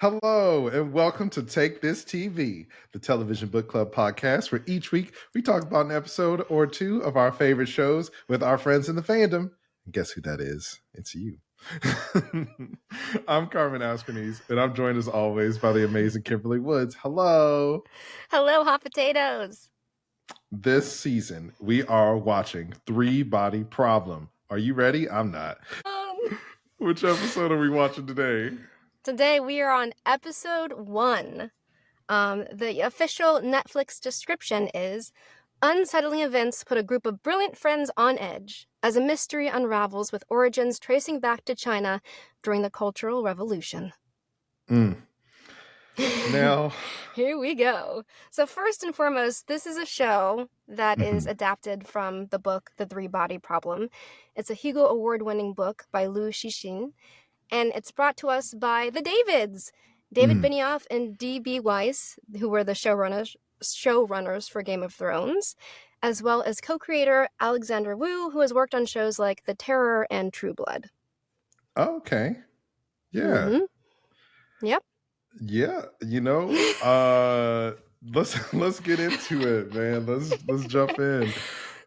Hello, and welcome to Take This TV, the television book club podcast, where each week we talk about an episode or two of our favorite shows with our friends in the fandom. And guess who that is? It's you. I'm Carmen Askernes, and I'm joined as always by the amazing Kimberly Woods. Hello. Hello, hot potatoes. This season, we are watching Three Body Problem. Are you ready? I'm not. Which episode are we watching today? Today we are on episode 1. The official Netflix description is: unsettling events put a group of brilliant friends on edge as a mystery unravels with origins tracing back to China during the Cultural Revolution. Now, here we go. So first and foremost, this is a show that is adapted from the book The Three Body Problem. It's a Hugo Award-winning book by Lu Xixin, and it's brought to us by the Davids, David Benioff and D.B. Weiss, who were the showrunners for Game of Thrones, as well as co-creator Alexandra Wu, who has worked on shows like The Terror and True Blood. Okay. Yeah. Yep. Yeah, let's get into it, man. Let's jump in.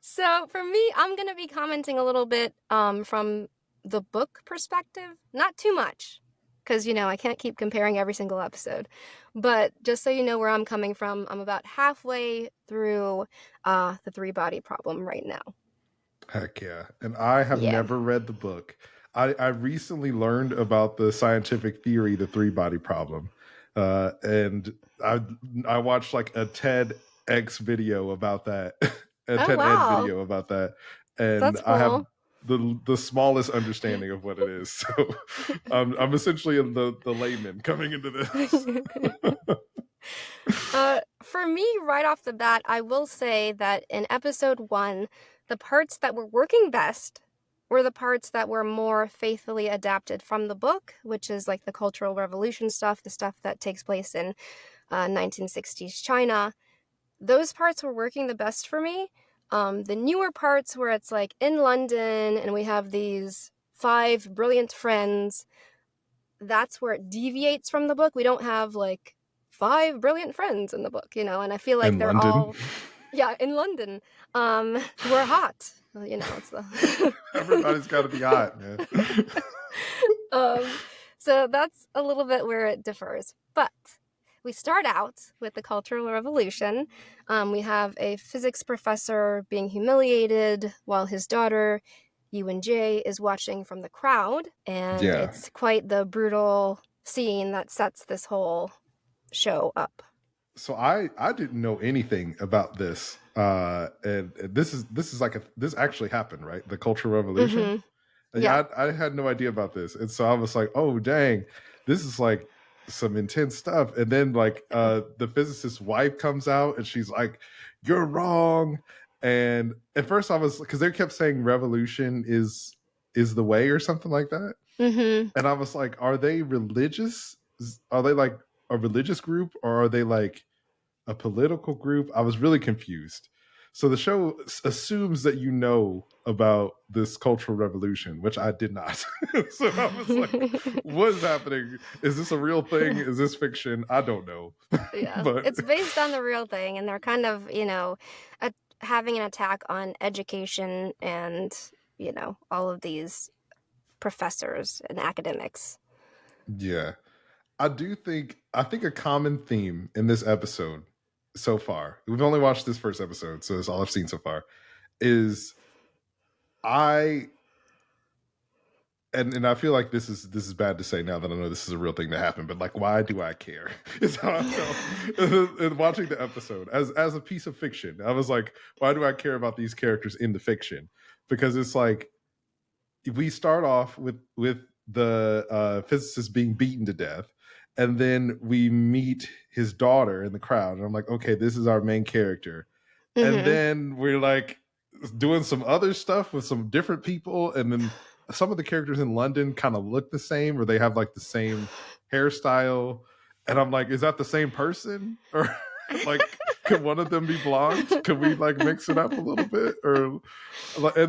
So for me, I'm gonna be commenting a little bit from the book perspective, not too much, because I can't keep comparing every single episode. But just so you know where I'm coming from, I'm about halfway through The Three Body Problem right now. Heck yeah. And I have never read the book. I recently learned about the scientific theory, the three body problem. And I watched like a TEDx video about that, a TED Ed video about that. And that's cool. I have the smallest understanding of what it is. So I'm essentially the layman coming into this. For me, right off the bat, I will say that in episode 1, the parts that were working best were the parts that were more faithfully adapted from the book, which is like the Cultural Revolution stuff, the stuff that takes place in 1960s China. Those parts were working the best for me. The newer parts where it's like in London and we have these 5 brilliant friends, that's where it deviates from the book. We don't have like 5 brilliant friends in the book, and I feel like they're all in London. We're hot. It's the everybody's got to be hot, man. So that's a little bit where it differs. But we start out with the Cultural Revolution. We have a physics professor being humiliated while his daughter, Yuan-Jie, is watching from the crowd. And it's quite the brutal scene that sets this whole show up. So I didn't know anything about this. And this actually happened, right? The Cultural Revolution. Yeah, I had no idea about this, and so I was like, "Oh, dang, this is like some intense stuff." And then like the physicist's wife comes out, and she's like, "You're wrong." And at first, I was because they kept saying revolution is the way or something like that, and I was like, "Are they religious? Are they like a religious group, or are they like a political group?" I was really confused. So the show assumes that you know about this Cultural Revolution, which I did not. So I was like, what is happening? Is this a real thing? Is this fiction? I don't know. Yeah, but it's based on the real thing, and they're kind of, having an attack on education and, all of these professors and academics. Yeah. I think a common theme in this episode so far, we've only watched this first episode, so it's all I've seen so far, is and I feel like this is bad to say now that I know this is a real thing that happened, but like, why do I care? Is how I felt in watching the episode as a piece of fiction. I was like, why do I care about these characters in the fiction? Because it's like we start off with the physicist being beaten to death. And then we meet his daughter in the crowd. And I'm like, okay, this is our main character. And then we're like doing some other stuff with some different people. And then some of the characters in London kind of look the same, or they have like the same hairstyle. And I'm like, is that the same person? Or like, could one of them be blonde? Could we like mix it up a little bit? And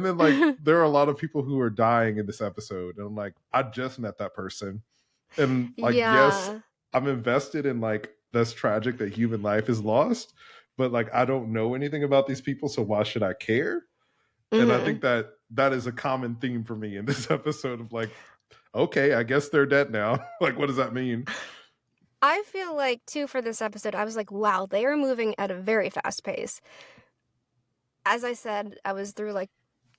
then like, there are a lot of people who are dying in this episode. And I'm like, I just met that person. And like, yes, I'm invested in like that's tragic that human life is lost, but like I don't know anything about these people, so why should I care? And I Hmm. think that that is a common theme for me in this episode of like, okay, I guess they're dead now. Like, what does that mean? I feel like, too, for this episode, I was like, wow, they are moving at a very fast pace. As I said, I was through like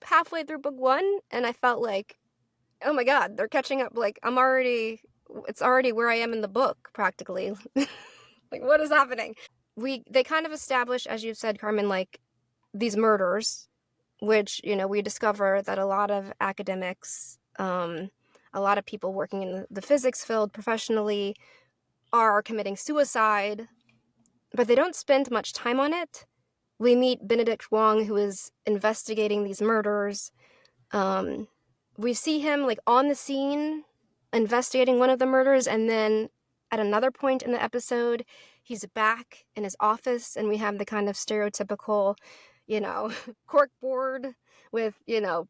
halfway through book one, and I felt like, oh my god, they're catching up. Like, it's already where I am in the book, practically. Like, what is happening? They kind of establish, as you've said, Carmen, like these murders, which, we discover that a lot of academics, a lot of people working in the physics field professionally are committing suicide, but they don't spend much time on it. We meet Benedict Wong, who is investigating these murders. We see him like on the scene investigating one of the murders, and then at another point in the episode, he's back in his office, and we have the kind of stereotypical, cork board with,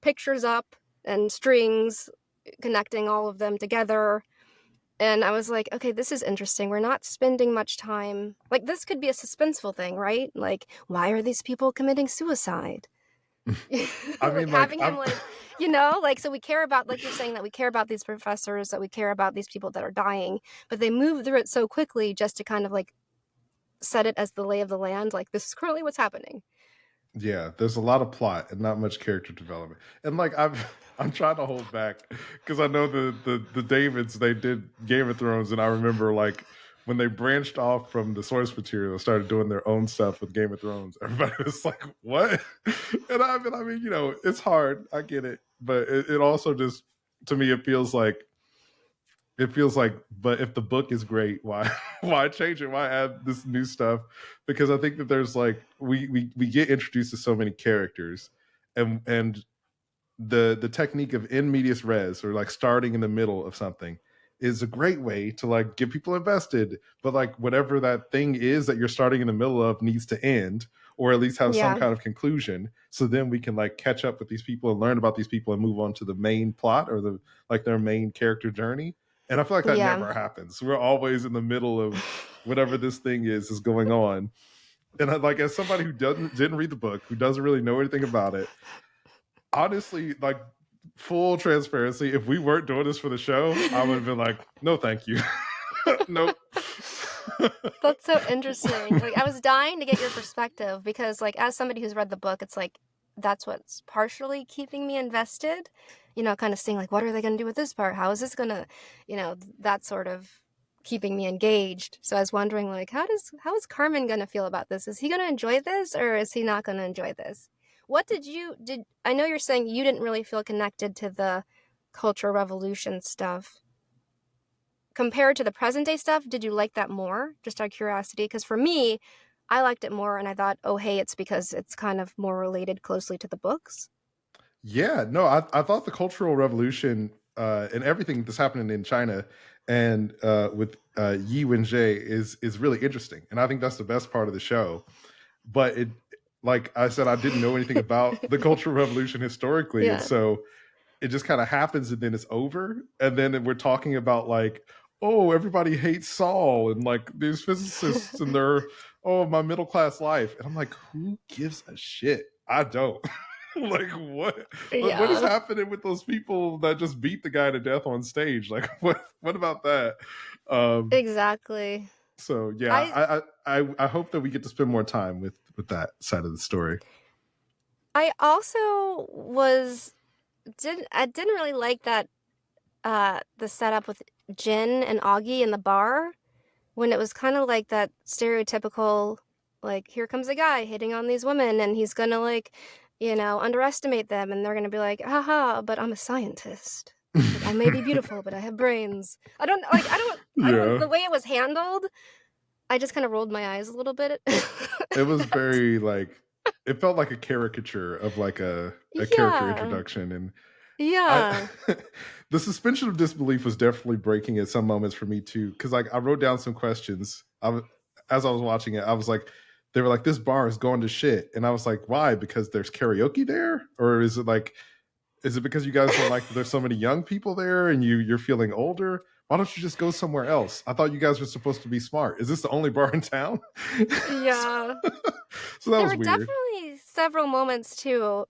pictures up and strings connecting all of them together. And I was like, okay, this is interesting. We're not spending much time. Like, this could be a suspenseful thing, right? Like, why are these people committing suicide? I Like, mean, like having him, I'm like, so we care about, like you're saying, that we care about these professors, that we care about these people that are dying, but they move through it so quickly just to kind of, like, set it as the lay of the land. Like, this is currently what's happening. yeah, there's a lot of plot and not much character development. And like I'm trying to hold back because I know the Davids, they did Game of Thrones, and I remember like when they branched off from the source material and started doing their own stuff with Game of Thrones, everybody was like, "What?" And I mean, it's hard. I get it, but it also just to me it feels like, but if the book is great, why why change it? Why add this new stuff? Because I think that there's like we get introduced to so many characters, and the technique of in medias res, or like starting in the middle of something, is a great way to like get people invested. But like whatever that thing is that you're starting in the middle of needs to end, or at least have some Yeah. kind of conclusion, so then we can like catch up with these people and learn about these people and move on to the main plot, or their main character journey. And I feel like that Yeah. never happens. We're always in the middle of whatever this thing is going on. And I, like, as somebody who didn't read the book, who doesn't really know anything about it, honestly, like, full transparency, if we weren't doing this for the show, I would have been like, no, thank you. Nope. That's so interesting. Like, I was dying to get your perspective because, like, as somebody who's read the book, it's like that's what's partially keeping me invested. Kind of seeing like, what are they going to do with this part? How is this going to, that sort of keeping me engaged. So I was wondering, like, how is Carmen going to feel about this? Is he going to enjoy this, or is he not going to enjoy this? What did I know you're saying you didn't really feel connected to the Cultural Revolution stuff compared to the present day stuff? Did you like that more, just out of curiosity? Because for me, I liked it more, and I thought, oh hey, it's because it's kind of more related closely to the books. Yeah, no, I thought the Cultural Revolution, and everything that's happening in China and with Yi Wenjie is really interesting, and I think that's the best part of the show. But it, like I said, I didn't know anything about the Cultural Revolution historically, and Yeah. so it just kind of happens, and then it's over, and then we're talking about like, oh, everybody hates Saul, and like these physicists and their, oh, my middle class life, and I'm like, who gives a shit? I don't. Like, what is Yeah. happening with those people that just beat the guy to death on stage? Like, what about that? Um, Exactly. so yeah, I I hope that we get to spend more time with that side of the story. I also didn't really like that the setup with Jin and Augie in the bar, when it was kind of like that stereotypical, like, here comes a guy hitting on these women, and he's gonna, like, underestimate them, and they're gonna be like, haha, but I'm a scientist. Like, I may be beautiful, but I have brains. I don't, Yeah, the way it was handled, I just kind of rolled my eyes a little bit. it was That. very like, it felt like a caricature of like a character Yeah. introduction, and I Yeah. the suspension of disbelief was definitely breaking at some moments for me too, because like I wrote down some questions. As I was watching it, I was like, they were like, this bar is going to shit, and I was like, why? Because there's karaoke there, or is it because you guys don't like that there's so many young people there and you're feeling older? Why don't you just go somewhere else? I thought you guys were supposed to be smart. Is this the only bar in town? Yeah. So that There was were weird. definitely several moments too,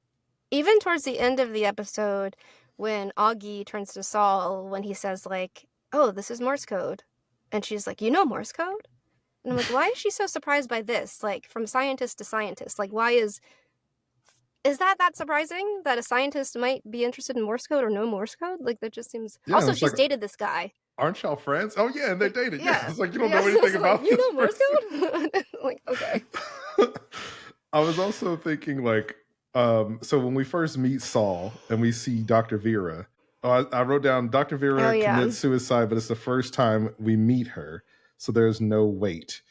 even towards the end of the episode, when Augie turns to Saul when he says like, "Oh, this is Morse code," and she's like, "You know Morse code?" And I'm like, why is she so surprised by this? Like, from scientist to scientist, like, why is that surprising that a scientist might be interested in Morse code or know Morse code? Like, that just seems. Yeah, Also, it's like, she's dated this guy. aren't y'all friends? Oh yeah, and they dated. Yeah, Yeah, it's like you don't yeah. know It's anything like, about you this know Morse person. code? Like, okay. I was also thinking like, so when we first meet Saul and we see Dr. Vera, I wrote down Dr. Oh Vera yeah. commits suicide, but it's the first time we meet her, so there's no wait.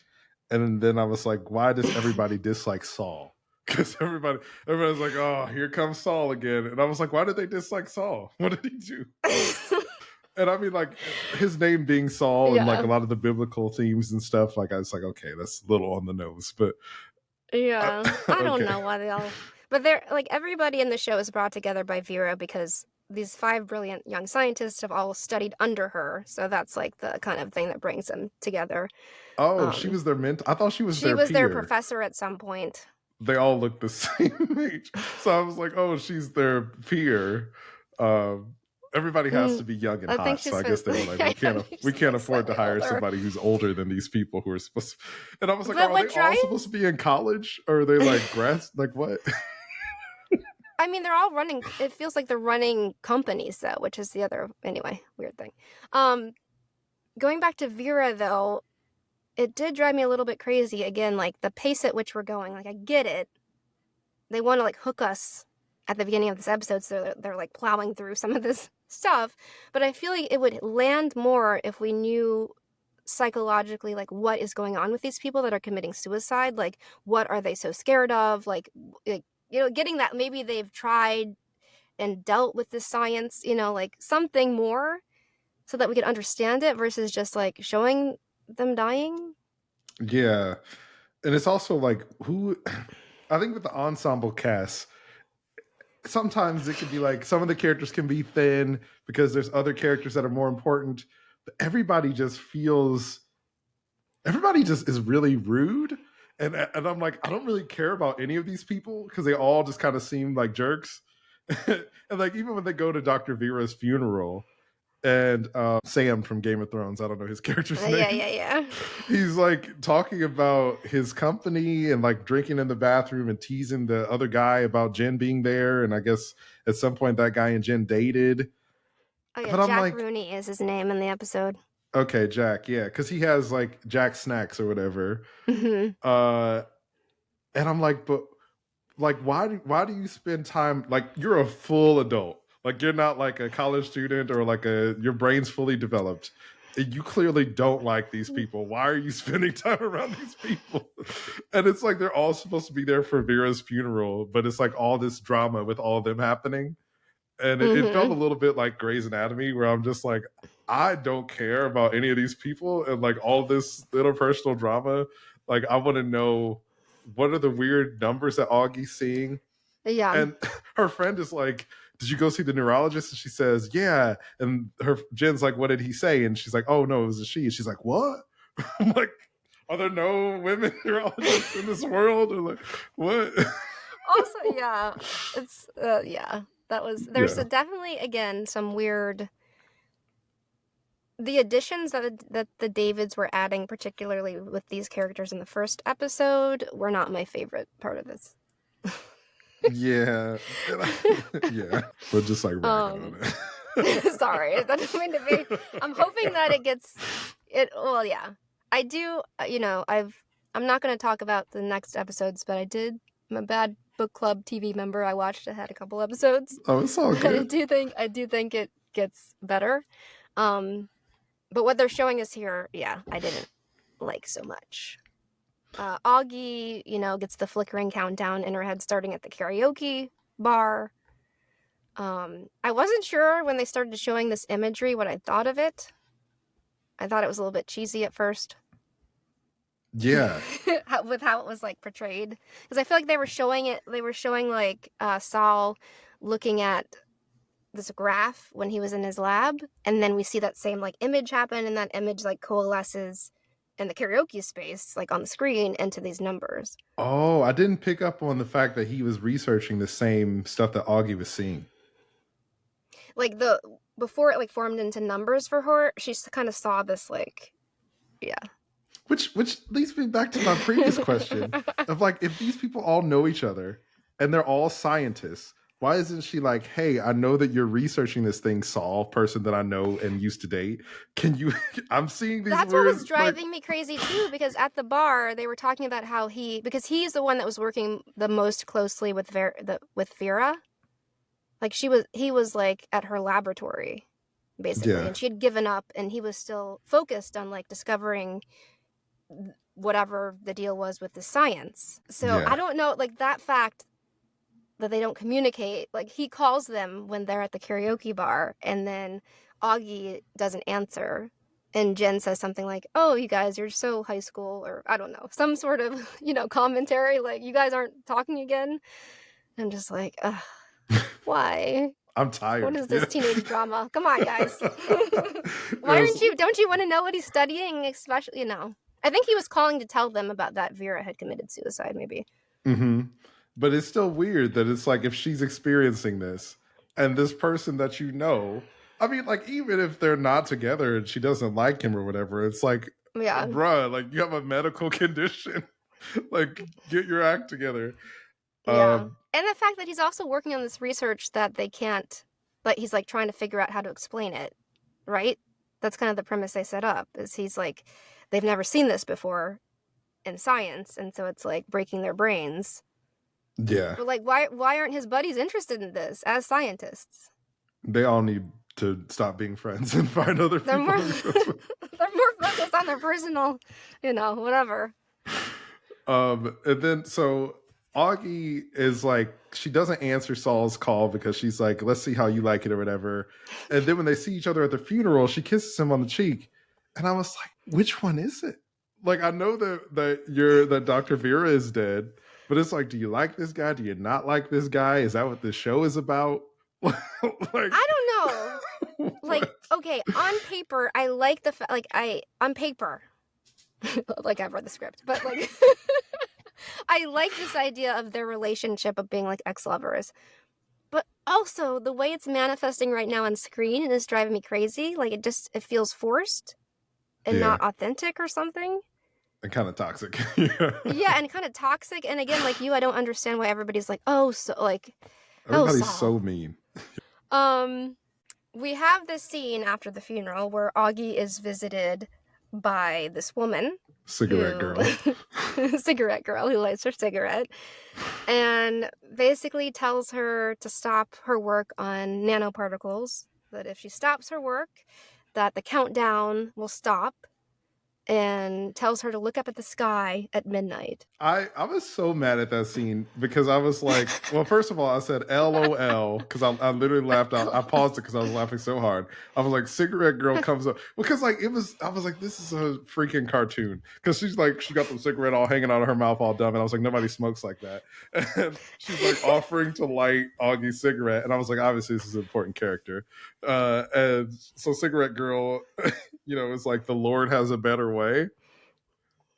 And then I was like, why does everybody dislike Saul? Because everybody's like, oh, here comes Saul again. And I was like, why did they dislike Saul? What did he do? And I mean, like his name being Saul and like a Yeah. lot of the biblical themes and stuff. Like I was like, okay, that's a little on the nose, but Yeah. I don't okay. know why they all. But they're like, everybody in the show is brought together by Vera because these 5 brilliant young scientists have all studied under her. So that's like the kind of thing that brings them together. Oh, she was their mentor. I thought she was She their was their peer. professor at some point. They all look the same age, so I was like, oh, she's their peer. Everybody has to be young and I think hot, so she's I guess they were like, I we think she's can't like afford to slightly hire older. somebody who's older than these people who are supposed to. And I was like, But oh, are what they all drives supposed to be in college, or are they like grads? Like what? I mean, they're all running. It feels like they're running companies, though, which is the other anyway weird thing. Going back to Vera, though, it did drive me a little bit crazy. Again, like the pace at which we're going. Like I get it. They want to like hook us at the beginning of this episode, so they're like plowing through some of this stuff. But I feel like it would land more if we knew psychologically like what is going on with these people that are committing suicide. Like what are they so scared of? Like getting that maybe they've tried and dealt with this science, like something more so that we could understand it versus just like showing them dying. Yeah, and it's also like who. I think with the ensemble cast, sometimes it could be like some of the characters can be thin because there's other characters that are more important. But everybody just is really rude. And I'm like, I don't really care about any of these people because they all just kind of seem like jerks. And like even when they go to Dr. Vera's funeral, and Sam from Game of Thrones, I don't know his character's name. Yeah. He's like talking about his company and like drinking in the bathroom and teasing the other guy about Jen being there. And I guess at some point that guy and Jen dated. Oh yeah, But I'm Jack like, Rooney is his name in the episode. okay, Jack, yeah, because he has like Jack Snacks or whatever. Mm-hmm. And I'm like, but like, why do you spend time like you're a full adult? Like you're not like a college student or like your brain's fully developed. You clearly don't like these people. Why are you spending time around these people? And it's like they're all supposed to be there for Vera's funeral, but it's like all this drama with all of them happening. And it felt a little bit like Grey's Anatomy, where I'm just like, I don't care about any of these people and like all this interpersonal drama. Like I want to know what are the weird numbers that Augie's seeing. Yeah. And her friend is like, did you go see the neurologist? And she says, yeah. And Jen's like, what did he say? And she's like, oh no, it was a she. And she's like, what? I'm like, are there no women neurologists in this world? Or like, what? Also, yeah, it's yeah. There's definitely again some weird. The additions that the Davids were adding, particularly with these characters in the first episode, were not my favorite part of this. Yeah. Yeah. We're just like ragging on it. Sorry, that didn't mean to be. I'm hoping that it gets it. Well, yeah, I do. I'm not going to talk about the next episodes, but I'm a bad book club TV member. I watched. I had a couple episodes. Oh, it's all good. I do think it gets better. But what they're showing us here, yeah, I didn't like so much. Augie, gets the flickering countdown in her head starting at the karaoke bar. I wasn't sure when they started showing this imagery what I thought of it. I thought it was a little bit cheesy at first. Yeah. With how it was like portrayed. Because I feel like they were showing like Saul looking at this graph when he was in his lab, and then we see that same like image happen, and that image like coalesces in the karaoke space, like on the screen, into these numbers. Oh, I didn't pick up on the fact that he was researching the same stuff that Augie was seeing. Like before it like formed into numbers for her, she kind of saw this like, yeah. Which leads me back to my previous question of like, if these people all know each other and they're all scientists, why isn't she like, hey, I know that you're researching this thing, Saul, person that I know and used to date. Can you, I'm seeing these That's weird, what was driving me crazy too, because at the bar they were talking about how because he's the one that was working the most closely with Vera. Like he was like at her laboratory, basically, Yeah. and she had given up, and he was still focused on like discovering whatever the deal was with the science. So Yeah. I don't know, like that fact that they don't communicate, like he calls them when they're at the karaoke bar, and then Augie doesn't answer, and Jen says something like, oh, you guys, you're so high school, or I don't know, some sort of, commentary, like, you guys aren't talking again. I'm just like, ugh, why? I'm tired. What is this teenage drama? Come on, guys. Don't you want to know what he's studying, especially, I think he was calling to tell them about that Vera had committed suicide, maybe. Mm-hmm. But it's still weird that it's like, if she's experiencing this and this person that I mean, like, even if they're not together and she doesn't like him or whatever, it's like, yeah, bruh, like, you have a medical condition. Like, get your act together. Yeah. And the fact that he's also working on this research that they can't, like, he's like trying to figure out how to explain it, right? That's kind of the premise they set up, is he's like, they've never seen this before in science, and so it's like breaking their brains. Yeah. But like, why aren't his buddies interested in this as scientists? They all need to stop being friends and find other people. They're more focused on their personal, whatever. And then so Augie is like, she doesn't answer Saul's call because she's like, let's see how you like it or whatever. And then when they see each other at the funeral, she kisses him on the cheek. And I was like, which one is it? Like, I know that Dr. Vera is dead, but it's like, do you like this guy? Do you not like this guy? Is that what this show is about? Like, I don't know. Like, okay, on paper, I like on paper, like I've read the script, but like, I like this idea of their relationship of being like ex-lovers. But also, the way it's manifesting right now on screen is driving me crazy. Like, it feels forced and not authentic or something. And kind of toxic. Yeah, and kind of toxic. And again, like I don't understand why everybody's like, oh, so like, everybody's so mean. We have this scene after the funeral where Augie is visited by this woman. Cigarette girl who lights her cigarette and basically tells her to stop her work on nanoparticles, that if she stops her work, that the countdown will stop, and tells her to look up at the sky at midnight. I was so mad at that scene because I was like, well, first of all, I said LOL because I literally laughed out. I paused it because I was laughing so hard. I was like, cigarette girl comes up because like I was like, this is a freaking cartoon, because she's like, she got the cigarette all hanging out of her mouth all dumb, and I was like, nobody smokes like that. And she's like offering to light Augie's cigarette, and I was like, obviously this is an important character. And so cigarette girl, it's like, the Lord has a better way.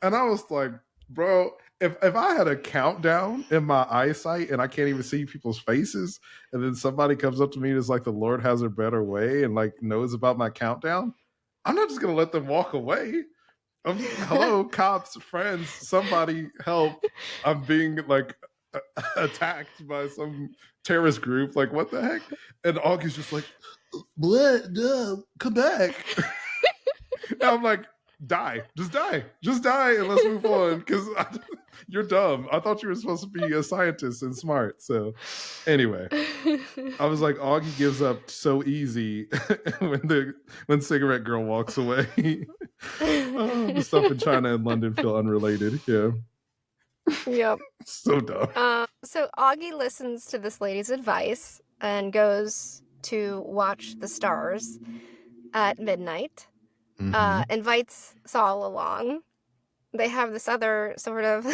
And I was like, bro, if I had a countdown in my eyesight and I can't even see people's faces, and then somebody comes up to me and is like, the Lord has a better way, and like knows about my countdown, I'm not just gonna let them walk away. Hello, cops, friends, somebody help. I'm being like attacked by some terrorist group. Like, what the heck? And Augie's just like, what? No, come back. And I'm like, just die, and let's move on, because you're dumb. I thought you were supposed to be a scientist and smart. So anyway, I was like, Augie gives up so easy when cigarette girl walks away. The stuff in China and London feel unrelated. Yep. So dumb. So Augie listens to this lady's advice and goes to watch the stars at midnight. Invites Saul along. They have this other sort of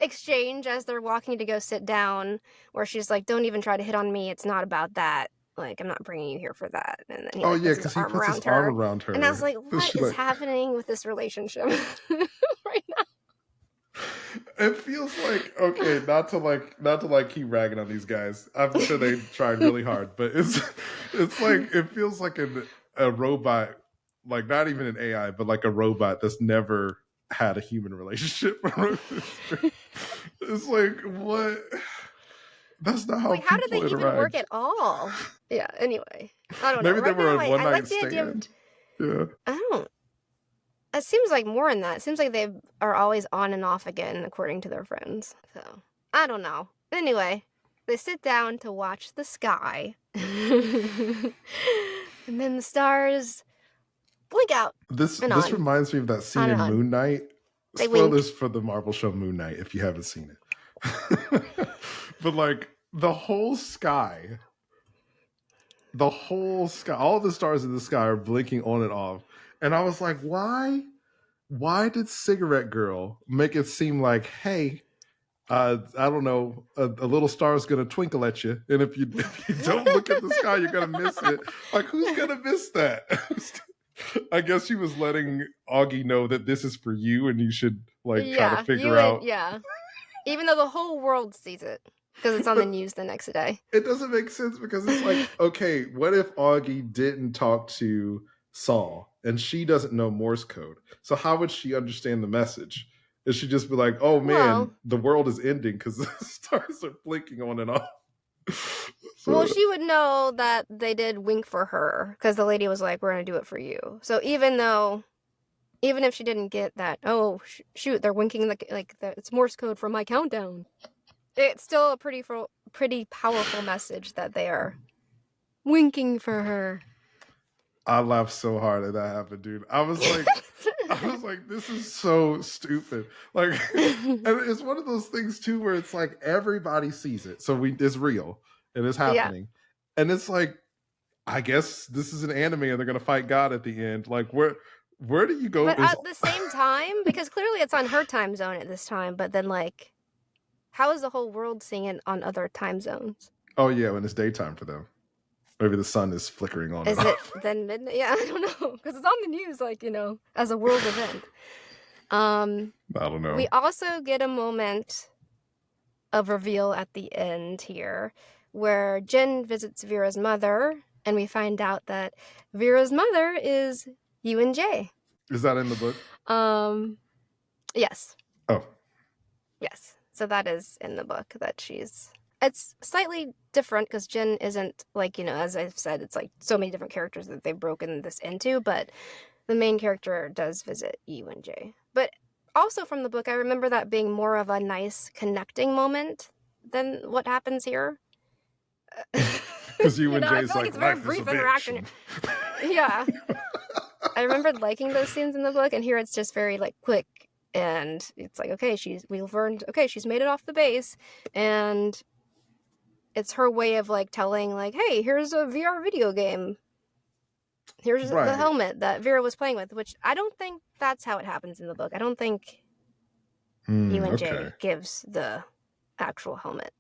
exchange as they're walking to go sit down, where she's like, "Don't even try to hit on me. It's not about that. Like, I'm not bringing you here for that." And then he Oh like yeah, puts his because he arm puts his around arm her, around and I was her. like, "What She is like happening with this relationship right now?" it feels like okay, not to like keep ragging on these guys. I'm sure they tried really hard, but it's like it feels like a robot, like not even an AI, but like a robot that's never had a human relationship. It's like what? That's not It's how like, how do they people even work interact. at all? Yeah. Anyway, I don't know. Maybe they Right were now, a one I like night the idea of. stand. Yeah. I don't. It seems like more in that. It seems like they are always on and off again, according to their friends. So, I don't know. Anyway, they sit down to watch the sky. And then the stars blink out and This on. reminds me of that scene On and in on. Moon Knight. They wink. Spoilers for the Marvel show Moon Knight if you haven't seen it. But like the whole sky, all the stars in the sky are blinking on and off. And I was like, why? Why did Cigarette Girl make it seem like, hey, I don't know, a little star is going to twinkle at you, and if you don't look at the sky, you're going to miss it. Like, who's going to miss that? I guess she was letting Augie know that this is for you, and you should like try to Yeah, figure out. yeah. Even though the whole world sees it because it's on the But news the next day. it doesn't make sense because it's like, okay, what if Augie didn't talk to Saul and she doesn't know Morse code? So how would she understand the message? It should just be like, oh man, Well, the world is ending because the stars are blinking on and off. well, So, she would know that they did wink for her because the lady was like, "We're gonna do it for you." So even if she didn't get that, oh shoot, they're winking it's Morse code for my countdown. It's still a pretty powerful message that they are winking for her. I laughed so hard that that happened, dude. I was like, this is so stupid. Like, and it's one of those things too where it's like everybody sees it, so it's real and it's Yeah. happening, and it's like, I guess this is an anime and they're gonna fight God at the end. Like, where do you go? But at the same time, because clearly it's on her time zone at this time, but then like, how is the whole world seeing it on other time zones? Oh yeah, when it's daytime for them. Maybe the sun is flickering on Is and it off. then midnight? Yeah, I don't know because it's on the news, like as a world event. I don't know. We also get a moment of reveal at the end here, where Jin visits Vera's mother, and we find out that Vera's mother is UNJ. Is that in the book? Yes. Oh. Yes. So that is in the book that it's slightly different because Jin isn't like, as I've said, it's like so many different characters that they've broken this into, but the main character does visit UNJ. But also from the book, I remember that being more of a nice connecting moment than what happens here. Because UNJ I is feel like like, it's a very life is brief a interaction. bitch. Yeah. I remembered liking those scenes in the book, and here it's just very like quick, and it's like, okay, we've learned, okay, she's made it off the base, and it's her way of like telling like, hey, here's a VR video game. Here's Right. the helmet that Vera was playing with, which I don't think that's how it happens in the book. I don't think UNJ gives the actual helmet.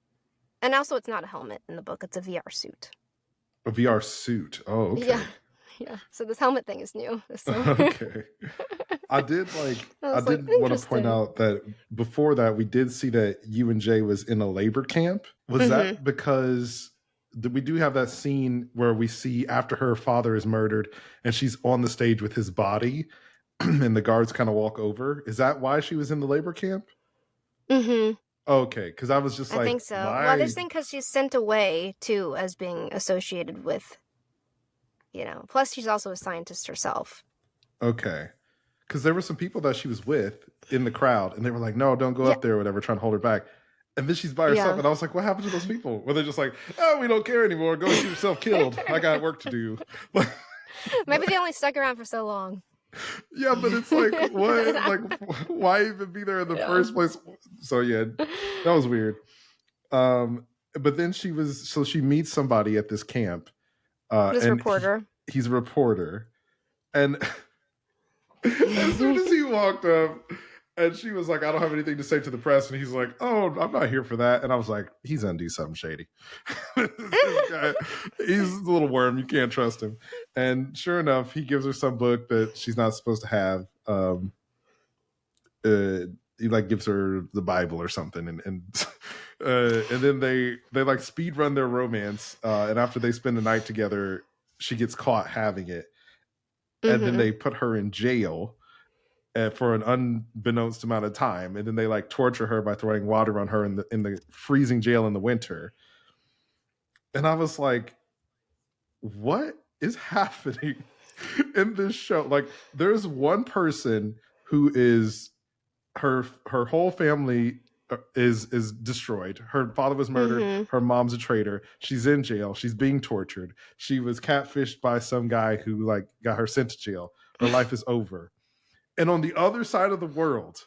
And also it's not a helmet in the book, it's a VR suit. A VR suit. Oh, okay. Yeah. So this helmet thing is new. So. Okay. I did want to point out that before that we did see that UNJ was in a labor camp. Was that because we do have that scene where we see after her father is murdered and she's on the stage with his body and the guards kind of walk over? Is that why she was in the labor camp? Okay, because I was just I think so. why? Well, I just think because she's sent away too as being associated with, plus she's also a scientist herself. Okay. Because there were some people that she was with in the crowd and they were like, no, don't go up there or whatever, trying to hold her back. And then she's by herself. And I was like, what happened to those people? Were they just like, oh, we don't care anymore. Go get yourself killed. I got work to do. Maybe they only stuck around for so long. Yeah, but it's like, what? Like, why even be there in the first place? So yeah, that was weird. But then she meets somebody at this camp. This reporter. He's a reporter. And as soon as he walked up, And she was like, I don't have anything to say to the press. And he's like, oh, I'm not here for that. And I was like, he's going to do something shady. This guy, he's a little worm. You can't trust him. And sure enough, he gives her some book that she's not supposed to have. He like gives her the Bible or something. And then they like speed run their romance. And after they spend the night together, she gets caught having it. And then they put her in jail for an unbeknownst amount of time, and then they like torture her by throwing water on her in the freezing jail in the winter. And I was like, what is happening in this show? Like, there's one person who is her whole family is destroyed. Her father was murdered. Her mom's a traitor. She's in jail. She's being tortured. She was catfished by some guy who like got her sent to jail. Her life is over. And on the other side of the world,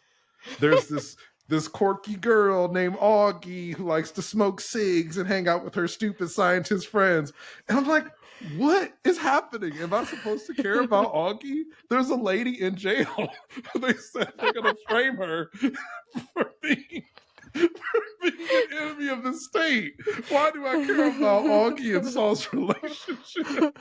there's this quirky girl named Augie who likes to smoke cigs and hang out with her stupid scientist friends. And I'm like, what is happening? Am I supposed to care about Augie? There's a lady in jail. They said they're going to frame her for being an enemy of the state. Why do I care about Augie and Saul's relationship?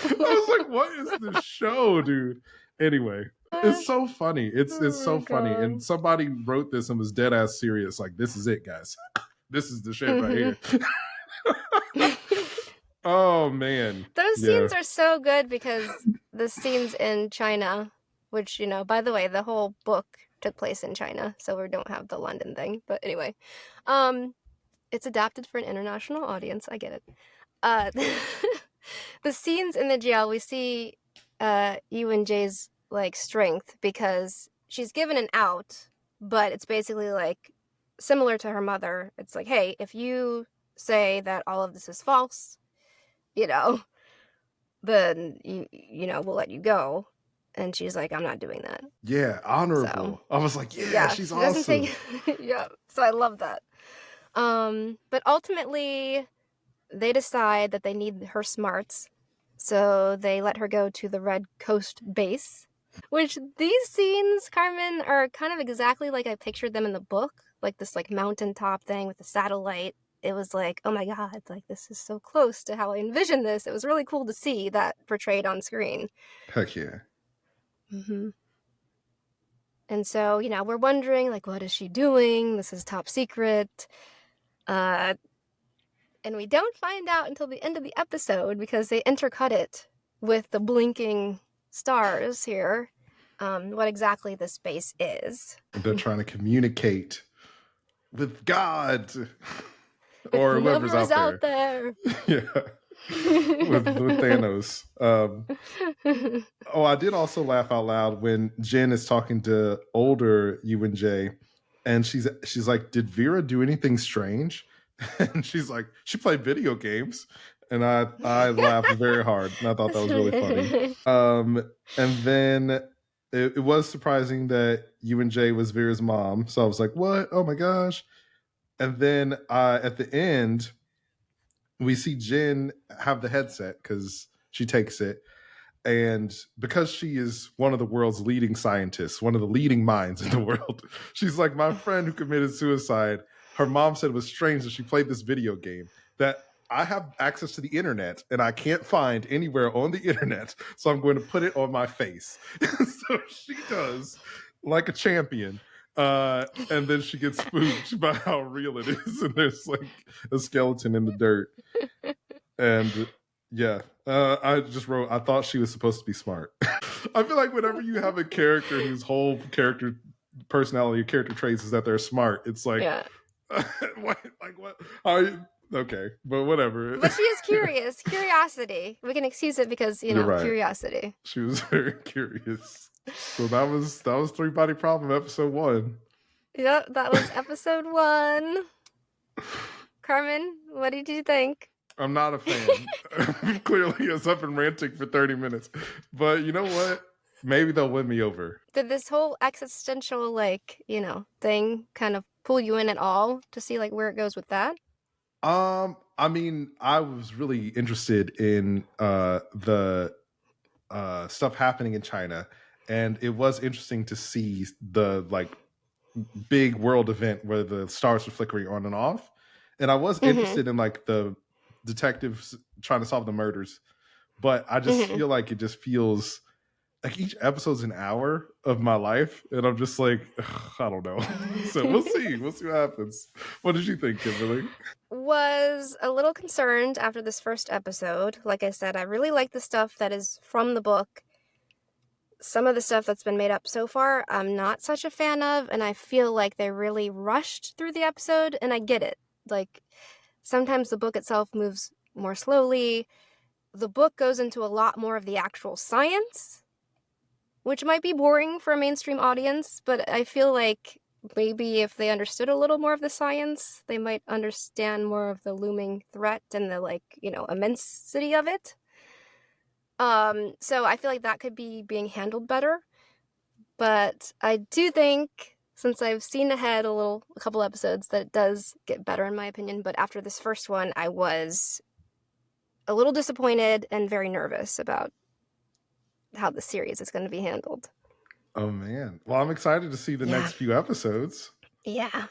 I was like, what is this show, dude? Anyway. It's so funny. It's so funny. And somebody wrote this and was dead ass serious. Like, this is it, guys. This is the shit right here. Oh man. Those scenes are so good because the scenes in China, which, you know, by the way, the whole book took place in China, so we don't have the London thing. But anyway, it's adapted for an international audience. I get it. The scenes in the jail, we see Yu-Jay's like strength because she's given an out, but it's basically like similar to her mother. It's like, hey, if you say that all of this is false, you know, then you know, we'll let you go. And she's like, I'm not doing that. Yeah, honorable. So, I was like, yeah, she's awesome. Yeah, so I love that. But ultimately, they decide that they need her smarts, so they let her go to the Red Coast base. Which these scenes, Carmen, are kind of exactly like I pictured them in the book, like this like mountaintop thing with the satellite. It was like, oh my god, like this is so close to how I envisioned this. It was really cool to see that portrayed on screen. Heck yeah. And so, you know, we're wondering, like, what is she doing? This is top secret. And we don't find out until the end of the episode because they intercut it with the blinking stars here, what exactly this base is. They're trying to communicate with God or whoever's out there. Yeah. with Thanos. I did also laugh out loud when Jen is talking to older Yu-Jay, and she's like, did Vera do anything strange? And she's like, she played video games. And I laughed very hard, and I thought that was really funny. And then it was surprising that Yu-Jay was Vera's mom. So I was like, what? Oh my gosh. And then at the end, we see Jen have the headset because she takes it. And because she is one of the world's leading scientists, one of the leading minds in the world, she's like, my friend who committed suicide, her mom said it was strange that she played this video game that I have access to the internet and I can't find anywhere on the internet. So I'm going to put it on my face. So she does, like a champion. And then she gets spooked by how real it is. And there's like a skeleton in the dirt. And yeah, I just wrote, I thought she was supposed to be smart. I feel like whenever you have a character whose whole character personality or character traits is that they're smart, it's like, what? Okay, but whatever. But she is curious. Curiosity. We can excuse it because, you know, right. Curiosity. She was very curious. So that was Three Body Problem episode 1. Yep, that was episode 1. Carmen, what did you think? I'm not a fan. Clearly, as I've been ranting for 30 minutes. But you know what? Maybe they'll win me over. Did this whole existential, like, you know, thing kind of pull you in at all to see, like, where it goes with that? I mean, I was really interested in the stuff happening in China, and it was interesting to see the like big world event where the stars were flickering on and off, and I was interested in like the detectives trying to solve the murders, but I just feel like it just feels like each episode's an hour of my life, and I'm just like, I don't know. So we'll see what happens. What did you think, Kimberly? Was a little concerned after this first episode. Like I said, I really like the stuff that is from the book. Some of the stuff that's been made up so far, I'm not such a fan of, and I feel like they really rushed through the episode, and I get it. Like, sometimes the book itself moves more slowly. The book goes into a lot more of the actual science, which might be boring for a mainstream audience, but I feel like maybe if they understood a little more of the science, they might understand more of the looming threat and the, like, immensity of it. So I feel like that could be being handled better. But I do think, since I've seen ahead a couple episodes, that it does get better in my opinion. But after this first one, I was a little disappointed and very nervous about how the series is going to be handled. Oh man. Well, I'm excited to see the next few episodes. Yeah.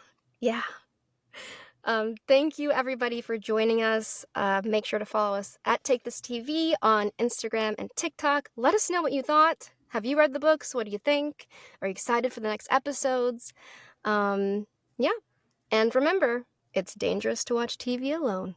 Thank you everybody for joining us. Make sure to follow us at Take This TV on Instagram and TikTok. Let us know what you thought. Have you read the books? What do you think? Are you excited for the next episodes? Yeah. And remember, it's dangerous to watch TV alone.